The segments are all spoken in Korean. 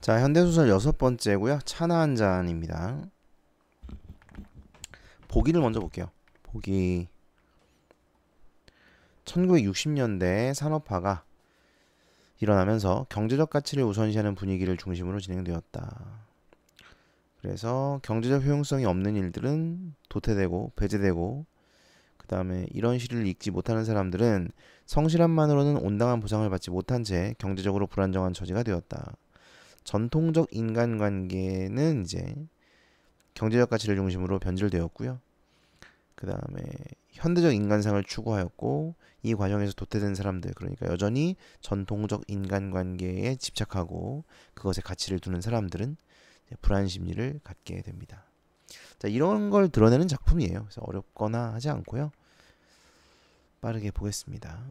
자, 현대소설 여섯 번째고요. 차나 한 잔입니다. 보기를 먼저 볼게요. 보기 1960년대 산업화가 일어나면서 경제적 가치를 우선시하는 분위기를 중심으로 진행되었다. 그래서 경제적 효용성이 없는 일들은 도태되고 배제되고, 그 다음에 이런 시를 읽지 못하는 사람들은 성실함만으로는 온당한 보상을 받지 못한 채 경제적으로 불안정한 처지가 되었다. 전통적 인간관계는 이제 경제적 가치를 중심으로 변질되었고요. 그 다음에 현대적 인간상을 추구하였고, 이 과정에서 도태된 사람들, 그러니까 여전히 전통적 인간관계에 집착하고 그것에 가치를 두는 사람들은 불안 심리를 갖게 됩니다. 자, 이런 걸 드러내는 작품이에요. 그래서 어렵거나 하지 않고요. 빠르게 보겠습니다.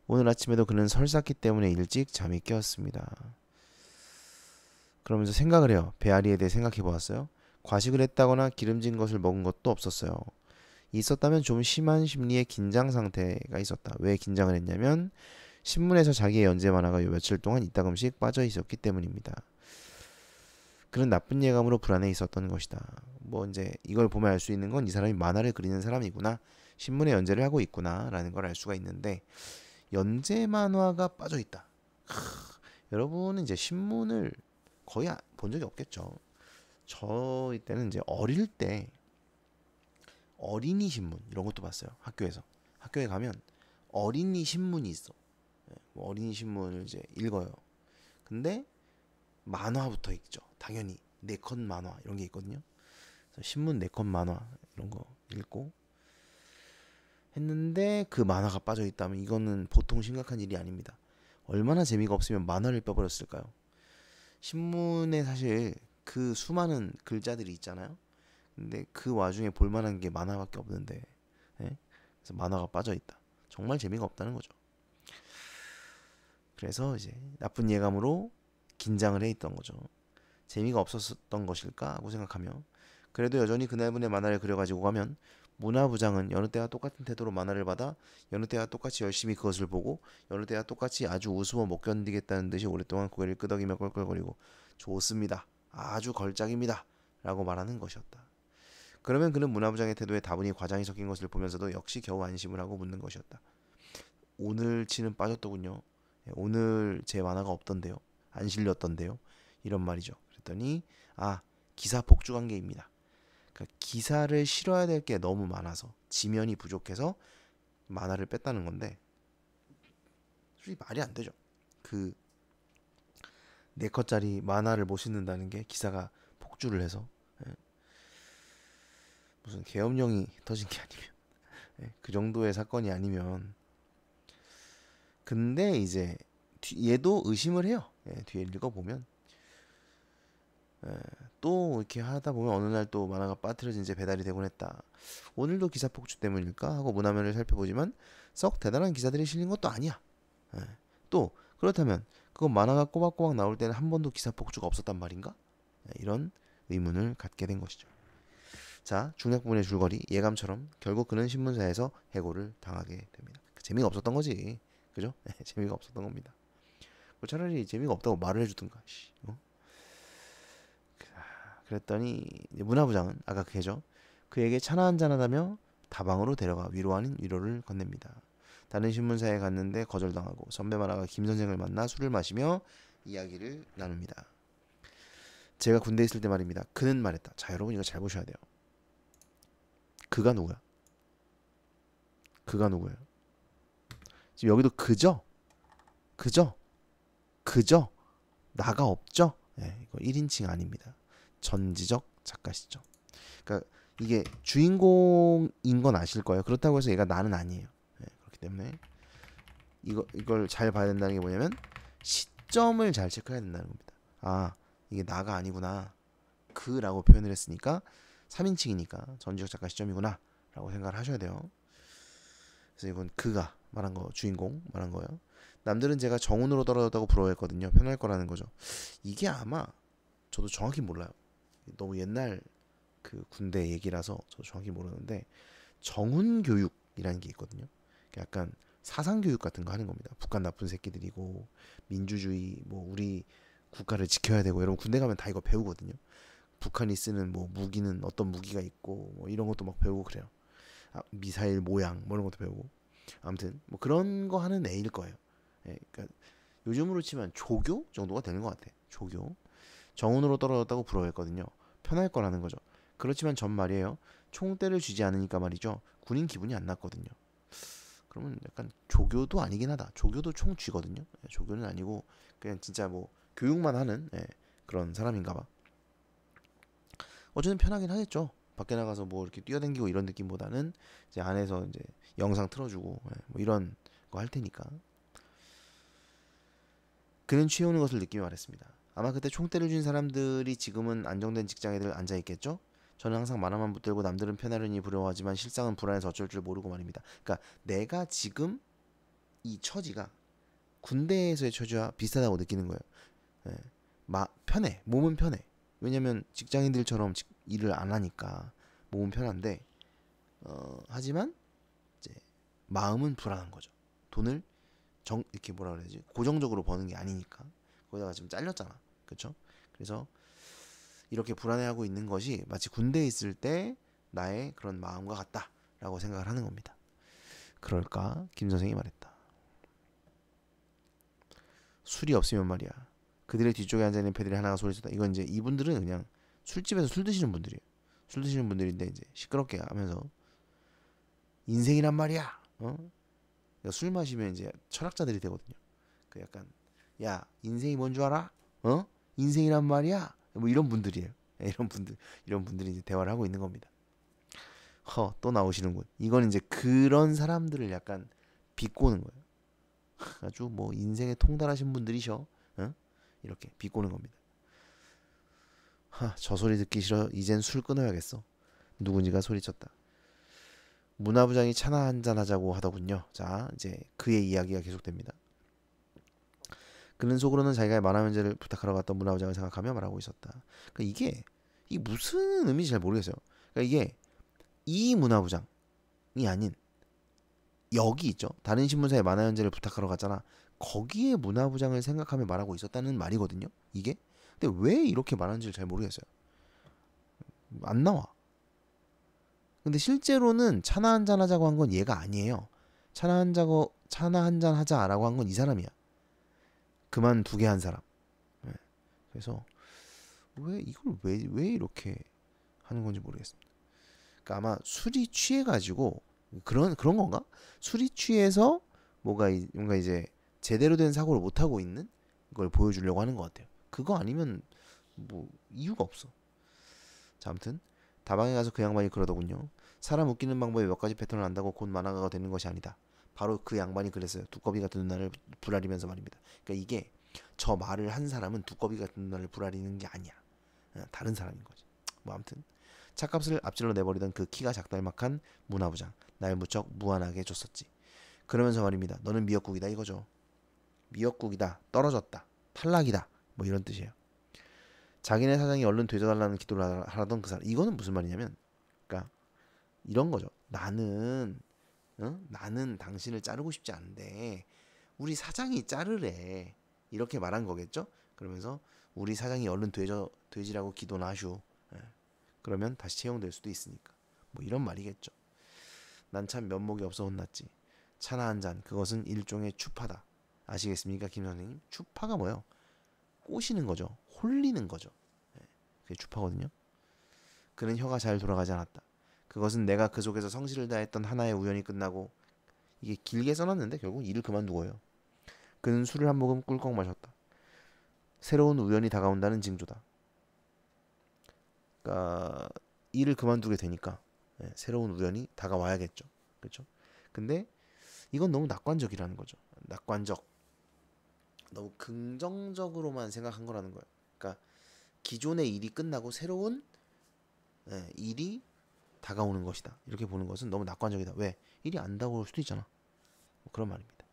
오늘 아침에도 그는 설쌌기 때문에 일찍 잠이 깨었습니다. 그러면서 생각을 해요. 배앓이에 대해 생각해 보았어요. 과식을 했다거나 기름진 것을 먹은 것도 없었어요. 있었다면 좀 심한 심리의 긴장 상태가 있었다. 왜 긴장을 했냐면 신문에서 자기의 연재 만화가 며칠 동안 이따금씩 빠져 있었기 때문입니다. 그는 나쁜 예감으로 불안해 있었던 것이다. 뭐 이제 이걸 보면 알 수 있는 건 이 사람이 만화를 그리는 사람이구나, 신문에 연재를 하고 있구나라는 걸 알 수가 있는데, 연재 만화가 빠져 있다. 여러분은 이제 신문을 거의 본 적이 없겠죠. 저희 때는 이제 어릴 때 어린이 신문 이런 것도 봤어요. 학교에서. 학교에 가면 어린이 신문이 있어. 뭐 어린이 신문을 이제 읽어요. 근데 만화부터 읽죠. 당연히 네컷 만화 이런 게 있거든요. 그래서 신문 네컷 만화 이런 거 읽고 했는데, 그 만화가 빠져 있다면 이거는 보통 심각한 일이 아닙니다. 얼마나 재미가 없으면 만화를 빼버렸을까요? 신문에 사실 그 수많은 글자들이 있잖아요. 근데 그 와중에 볼만한 게 만화밖에 없는데, 예? 그래서 만화가 빠져 있다. 정말 재미가 없다는 거죠. 그래서 이제 나쁜 예감으로 긴장을 해 있던 거죠. 재미가 없었던 것일까 하고 생각하며, 그래도 여전히 그날분의 만화를 그려가지고 가면 문화부장은 여느 때와 똑같은 태도로 만화를 받아 여느 때와 똑같이 열심히 그것을 보고 여느 때와 똑같이 아주 우스워 못 견디겠다는 듯이 오랫동안 고개를 끄덕이며 껄껄거리고 좋습니다, 아주 걸작입니다 라고 말하는 것이었다. 그러면 그는 문화부장의 태도에 다분히 과장이 섞인 것을 보면서도 역시 겨우 안심을 하고 묻는 것이었다. 오늘 치는 빠졌더군요. 오늘 제 만화가 없던데요. 안 실렸던데요. 이런 말이죠. 그랬더니 기사 폭주 관계입니다. 그러니까 기사를 실어야 될 게 너무 많아서 지면이 부족해서 만화를 뺐다는 건데, 솔직히 말이 안 되죠. 그 4컷짜리 만화를 못 싣는다는 게 기사가 폭주를 해서, 무슨 계엄령이 터진 게 아니면, 그 정도의 사건이 아니면. 근데 이제 얘도 의심을 해요. 뒤에 읽어보면 또 이렇게 하다 보면 어느 날 또 만화가 빠뜨려진 채 배달이 되곤 했다. 오늘도 기사 폭주 때문일까 하고 문화면을 살펴보지만 썩 대단한 기사들이 실린 것도 아니야. 예. 또 그렇다면 그건 만화가 꼬박꼬박 나올 때는 한 번도 기사 폭주가 없었단 말인가? 이런 의문을 갖게 된 것이죠. 자, 중략 부분의 줄거리 예감처럼 결국 그는 신문사에서 해고를 당하게 됩니다. 재미가 없었던 거지, 그죠? 재미가 없었던 겁니다. 뭐 차라리 재미가 없다고 말을 해주든가. 어? 그랬더니 문화부장은 아까 그죠? 그에게 차나 한잔 하다며 다방으로 데려가 위로하는 위로를 건넵니다. 다른 신문사에 갔는데 거절당하고 선배 만화가 김 선생을 만나 술을 마시며 이야기를 나눕니다. 제가 군대에 있을 때 말입니다. 그는 말했다. 자, 여러분 이거 잘 보셔야 돼요. 그가 누구야? 그가 누구예요? 지금 여기도 그죠? 그죠? 그죠? 나가 없죠? 이거 1인칭 아닙니다. 전지적 작가시죠. 그러니까 이게 주인공인 건 아실 거예요. 그렇다고 해서 얘가 나는 아니에요. 그렇기 때문에 이걸 잘 봐야 된다는 게 뭐냐면 시점을 잘 체크해야 된다는 겁니다. 이게 나가 아니구나. 그라고 표현을 했으니까 3인칭이니까 전지적 작가 시점이구나 라고 생각을 하셔야 돼요. 그래서 이건 그가 말한 거, 주인공 말한 거예요. 남들은 제가 정운으로 떨어졌다고 부러워했거든요. 편할 거라는 거죠. 이게 아마 저도 정확히 몰라요. 너무 옛날 그 군대 얘기라서 저도 정확히 모르는데, 정훈 교육이라는 게 있거든요. 약간 사상 교육 같은 거 하는 겁니다. 북한 나쁜 새끼들이고 민주주의 뭐 우리 국가를 지켜야 되고 여러분 군대 가면 다 이거 배우거든요. 북한이 쓰는 뭐 무기는 어떤 무기가 있고 뭐 이런 것도 막 배우고 그래요. 미사일 모양 뭐 이런 것도 배우고 아무튼 뭐 그런 거 하는 애일 거예요. 예, 그러니까 요즘으로 치면 조교 정도가 되는 것 같아. 조교. 정운으로 떨어졌다고 부러워했거든요. 편할 거라는 거죠. 그렇지만 전 말이에요. 총대를 쥐지 않으니까 말이죠. 군인 기분이 안 났거든요. 그러면 약간 조교도 아니긴 하다. 조교도 총 쥐거든요. 예, 조교는 아니고 그냥 진짜 뭐 교육만 하는 그런 사람인가 봐. 어쨌든 편하긴 하겠죠. 밖에 나가서 뭐 이렇게 뛰어다니고 이런 느낌보다는 이제 안에서 이제 영상 틀어주고 뭐 이런 거 할 테니까. 그는 취해오는 것을 느끼며 말했습니다. 아마 그때 총대를 쥔 사람들이 지금은 안정된 직장에들 앉아 있겠죠? 저는 항상 만화만 붙들고 남들은 편하려니 부러워하지만 실상은 불안해서 어쩔 줄 모르고 말입니다. 그러니까 내가 지금 이 처지가 군대에서의 처지와 비슷하다고 느끼는 거예요. 예. 편해. 몸은 편해. 왜냐면 직장인들처럼 일을 안 하니까 몸은 편한데 하지만 이제 마음은 불안한 거죠. 돈을 이렇게 뭐라 그래야지 고정적으로 버는 게 아니니까 거기다가 지금 잘렸잖아. 그렇죠? 그래서 이렇게 불안해하고 있는 것이 마치 군대에 있을 때 나의 그런 마음과 같다라고 생각을 하는 겁니다. 그럴까? 김 선생이 말했다. 술이 없으면 말이야. 그들의 뒤쪽에 앉아있는 패들이 하나가 소리쳤다. 이건 이제 이분들은 그냥 술집에서 술 드시는 분들이에요. 술 드시는 분들인데 이제 시끄럽게 하면서 인생이란 말이야. 그러니까 술 마시면 이제 철학자들이 되거든요. 그 약간 야 인생이 뭔 줄 알아? 인생이란 말이야. 뭐 이런 분들이에요. 이런 분들이 이제 대화를 하고 있는 겁니다. 또 나오시는군. 이건 이제 그런 사람들을 약간 비꼬는 거예요. 아주 뭐 인생에 통달하신 분들이셔. 이렇게 비꼬는 겁니다. 저 소리 듣기 싫어. 이젠 술 끊어야겠어. 누군지가 소리쳤다. 문화부장이 차나 한잔 하자고 하더군요. 자, 이제 그의 이야기가 계속됩니다. 그는 속으로는 자기가 만화 면제를 부탁하러 갔던 문화부장을 생각하며 말하고 있었다. 그러니까 이게 무슨 의미인지 잘 모르겠어요. 그러니까 이게 이 문화부장이 아닌 여기 있죠. 다른 신문사에 만화 연재를 부탁하러 갔잖아. 거기에 문화부장을 생각하며 말하고 있었다는 말이거든요. 이게. 근데 왜 이렇게 말하는지를 잘 모르겠어요. 안 나와. 근데 실제로는 차나 한잔 하자고 한 건 얘가 아니에요. 차나 한잔 하자라고 한 건 이 사람이야. 그만두게 한 사람. 네. 그래서 왜 이렇게 하는 건지 모르겠습니다. 그러니까 아마 술이 취해가지고 그런 건가? 술이 취해서 뭔가 이제 제대로 된 사고를 못 하고 있는 걸 보여주려고 하는 것 같아요. 그거 아니면 뭐 이유가 없어. 자, 아무튼 다방에 가서 그 양반이 그러더군요. 사람 웃기는 방법에 몇 가지 패턴을 안다고 곧 만화가가 되는 것이 아니다. 바로 그 양반이 그랬어요. 두꺼비 같은 누나를 부라리면서 말입니다. 그러니까 이게 저 말을 한 사람은 두꺼비 같은 누나를 부라리는 게 아니야. 다른 사람인 거지. 뭐 아무튼 차값을 앞질러 내버리던 그 키가 작달막한 문화부장 날 무척 무안하게 해줬었지. 그러면서 말입니다. 너는 미역국이다 이거죠. 미역국이다. 떨어졌다. 탈락이다. 뭐 이런 뜻이에요. 자기네 사장이 얼른 되져달라는 기도를 하던 그 사람. 이거는 무슨 말이냐면 그러니까 이런 거죠. 나는 당신을 자르고 싶지 않은데 우리 사장이 자르래. 이렇게 말한 거겠죠? 그러면서 우리 사장이 얼른 되지라고 기도나 하슈. 그러면 다시 채용될 수도 있으니까. 뭐 이런 말이겠죠. 난 참 면목이 없어 혼났지. 차나 한 잔 그것은 일종의 추파다. 아시겠습니까 김 선생님? 추파가 뭐예요? 꼬시는 거죠. 홀리는 거죠. 그게 추파거든요. 그는 혀가 잘 돌아가지 않았다. 그것은 내가 그 속에서 성실을 다했던 하나의 우연이 끝나고 이게 길게 써놨는데 결국 일을 그만두고요. 그는 술을 한 모금 꿀꺽 마셨다. 새로운 우연이 다가온다는 징조다. 그러니까 일을 그만두게 되니까 새로운 우연이 다가와야겠죠. 그렇죠? 근데 이건 너무 낙관적이라는 거죠. 낙관적. 너무 긍정적으로만 생각한 거라는 거예요. 그러니까 기존의 일이 끝나고 새로운 일이 다가오는 것이다. 이렇게 보는 것은 너무 낙관적이다. 왜? 일이 안 다가올 수도 있잖아. 뭐 그런 말입니다.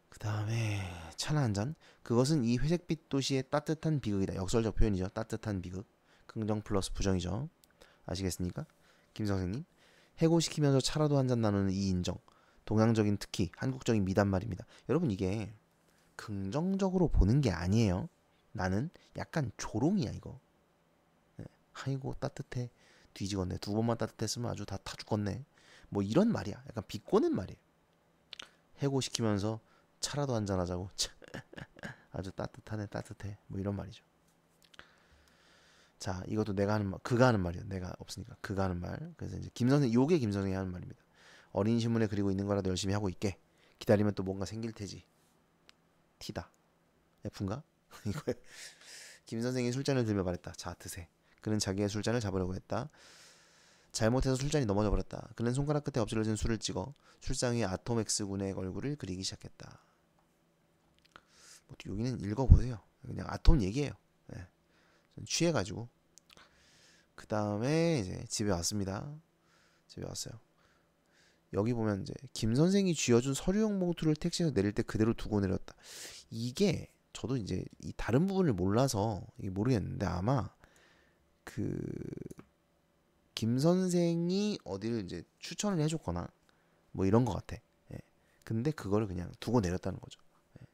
그 다음에 차나 한 잔. 그것은 이 회색빛 도시의 따뜻한 비극이다. 역설적 표현이죠. 따뜻한 비극. 긍정 플러스 부정이죠. 아시겠습니까? 김 선생님. 해고시키면서 차라도 한 잔 나누는 이 인정. 동양적인 특히 한국적인 미담말입니다. 여러분 이게 긍정적으로 보는 게 아니에요. 나는 약간 조롱이야 이거. 네. 아이고 따뜻해. 뒤지겠네. 두 번만 따뜻했으면 아주 다 타 죽겠네. 뭐 이런 말이야. 약간 비꼬는 말이에요. 해고시키면서 차라도 한잔 하자고. 아주 따뜻하네 따뜻해. 뭐 이런 말이죠. 자 이것도 내가 하는 말, 그가 하는 말이야. 내가 없으니까 그가 하는 말. 그래서 이제 김선생, 요게 김선생이 하는 말입니다. 어린 신문에 그리고 있는 거라도 열심히 하고 있게. 기다리면 또 뭔가 생길 테지. 티다. F인가? 이거 김 선생이 술잔을 들며 말했다. 자 드세. 그는 자기의 술잔을 잡으려고 했다. 잘못해서 술잔이 넘어져 버렸다. 그는 손가락 끝에 엎질러진 술을 찍어 술상 위에 아톰엑스 군의 얼굴을 그리기 시작했다. 뭐 여기는 읽어보세요. 그냥 아톰 얘기예요. 네. 취해가지고 그 다음에 이제 집에 왔습니다. 집에 왔어요. 여기 보면 이제 김 선생이 쥐어준 서류용 봉투를 택시에서 내릴 때 그대로 두고 내렸다. 이게 저도 이제 이 다른 부분을 몰라서 이게 모르겠는데 아마 그 김 선생이 어디를 이제 추천을 해줬거나 뭐 이런 것 같아. 예. 근데 그거를 그냥 두고 내렸다는 거죠. 예.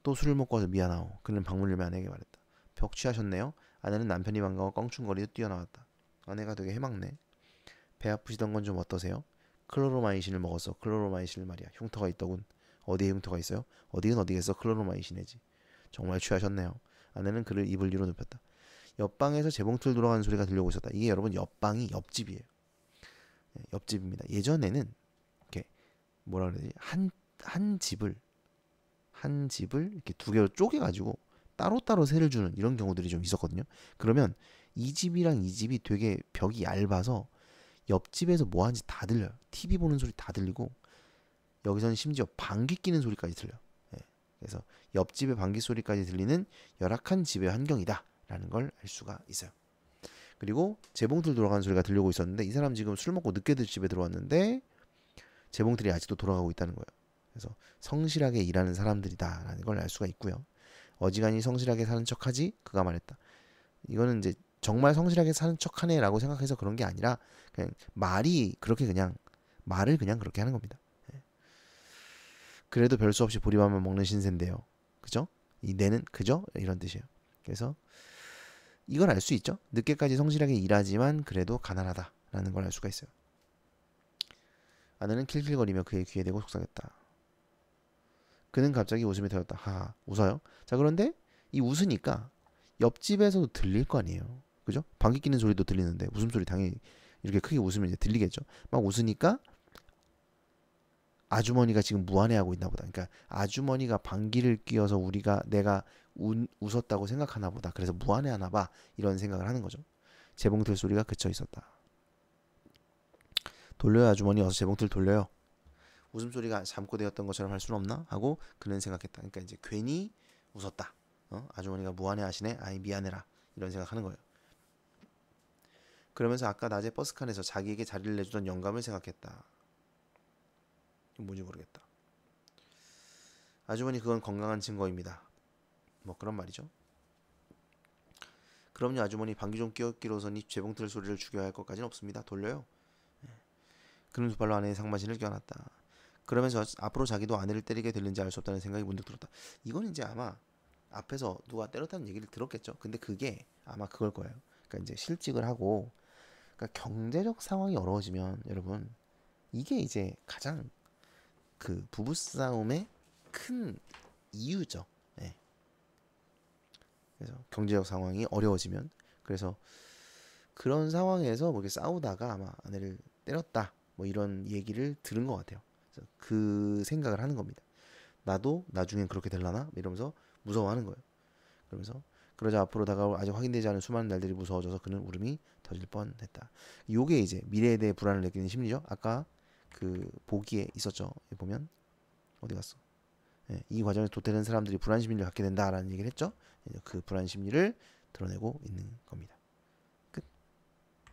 또 술을 먹고 와서 미안하오. 그는 방문을 열며 아내에게 말했다. 벽 취하셨네요. 아내는 남편이 반가워 껑충거리듯 뛰어나왔다. 아내가 되게 해맑네. 배 아프시던 건 좀 어떠세요? 클로로마이신을 먹었어. 클로로마이신을 말이야. 흉터가 있더군. 어디에 흉터가 있어요? 어디는 어디겠어? 클로로마이신이지. 정말 취하셨네요. 아내는 그를 이불 위로 눕혔다. 옆방에서 재봉틀 돌아가는 소리가 들려오고 있었다. 이게 여러분 옆방이 옆집이에요. 옆집입니다. 예전에는 이렇게 뭐라 그러지? 한 집을 이렇게 두 개로 쪼개가지고 따로따로 세를 주는 이런 경우들이 좀 있었거든요. 그러면 이 집이랑 이 집이 되게 벽이 얇아서 옆집에서 뭐 하는지 다 들려요. TV 보는 소리 다 들리고 여기서는 심지어 방귀 뀌는 소리까지 들려요. 예. 그래서 옆집의 방귀 소리까지 들리는 열악한 집의 환경이다 라는 걸 알 수가 있어요. 그리고 재봉틀 돌아가는 소리가 들려오고 있었는데 이 사람 지금 술 먹고 늦게 집에 들어왔는데 재봉틀이 아직도 돌아가고 있다는 거예요. 그래서 성실하게 일하는 사람들이다 라는 걸 알 수가 있고요. 어지간히 성실하게 사는 척하지? 그가 말했다. 이거는 이제 정말 성실하게 사는 척하네 라고 생각해서 그런 게 아니라 그냥 말이 그렇게 그냥 말을 그냥 그렇게 하는 겁니다. 그래도 별 수 없이 보리밥만 먹는 신세인데요. 그죠? 이 내는 그죠? 이런 뜻이에요. 그래서 이걸 알 수 있죠. 늦게까지 성실하게 일하지만 그래도 가난하다라는 걸 알 수가 있어요. 아내는 킬킬거리며 그의 귀에 대고 속삭였다. 그는 갑자기 웃음이 터졌다. 하하, 웃어요? 자, 그런데 이 웃으니까 옆집에서도 들릴 거 아니에요. 그죠? 방귀 뀌는 소리도 들리는데 웃음소리 당연히 이렇게 크게 웃으면 이제 들리겠죠. 막 웃으니까 아주머니가 지금 무안해하고 있나 보다. 그러니까 아주머니가 방귀를 뀌어서 내가 웃었다고 생각하나 보다. 그래서 무안해하나 봐. 이런 생각을 하는 거죠. 재봉틀 소리가 그쳐 있었다. 돌려요 아주머니, 어서 재봉틀 돌려요. 웃음소리가 잠꼬대였던 것처럼 할 수는 없나? 하고 그는 생각했다. 그러니까 이제 괜히 웃었다. 아주머니가 무안해하시네. 아이 미안해라. 이런 생각하는 거예요. 그러면서 아까 낮에 버스칸에서 자기에게 자리를 내주던 영감을 생각했다. 뭔지 모르겠다. 아주머니 그건 건강한 증거입니다. 뭐 그런 말이죠. 그럼요 아주머니 방귀 좀 뀌었기로서니 재봉틀 소리를 죽여야 할 것까지는 없습니다. 돌려요. 그는 두 발로 아내의 상반신을 껴안았다. 그러면서 앞으로 자기도 아내를 때리게 될는지 알 수 없다는 생각이 문득 들었다. 이건 이제 아마 앞에서 누가 때렸다는 얘기를 들었겠죠. 근데 그게 아마 그걸 거예요. 그러니까 이제 실직을 하고 그러니까 경제적 상황이 어려워지면 여러분 이게 이제 가장 그 부부싸움의 큰 이유죠. 네. 그래서 경제적 상황이 어려워지면 그래서 그런 상황에서 뭐 이렇게 싸우다가 아마 아내를 때렸다 뭐 이런 얘기를 들은 것 같아요. 그래서 그 생각을 하는 겁니다. 나도 나중엔 그렇게 될라나 이러면서 무서워하는 거예요. 그러면서 그러자 앞으로 다가올 아직 확인되지 않은 수많은 날들이 무서워져서 그는 울음이 터질 뻔했다. 요게 이제 미래에 대해 불안을 느끼는 심리죠. 아까 그 보기에 있었죠. 보면 어디 갔어? 예, 이 과정에 도태된 사람들이 불안 심리를 갖게 된다라는 얘기를 했죠. 그 불안 심리를 드러내고 있는 겁니다.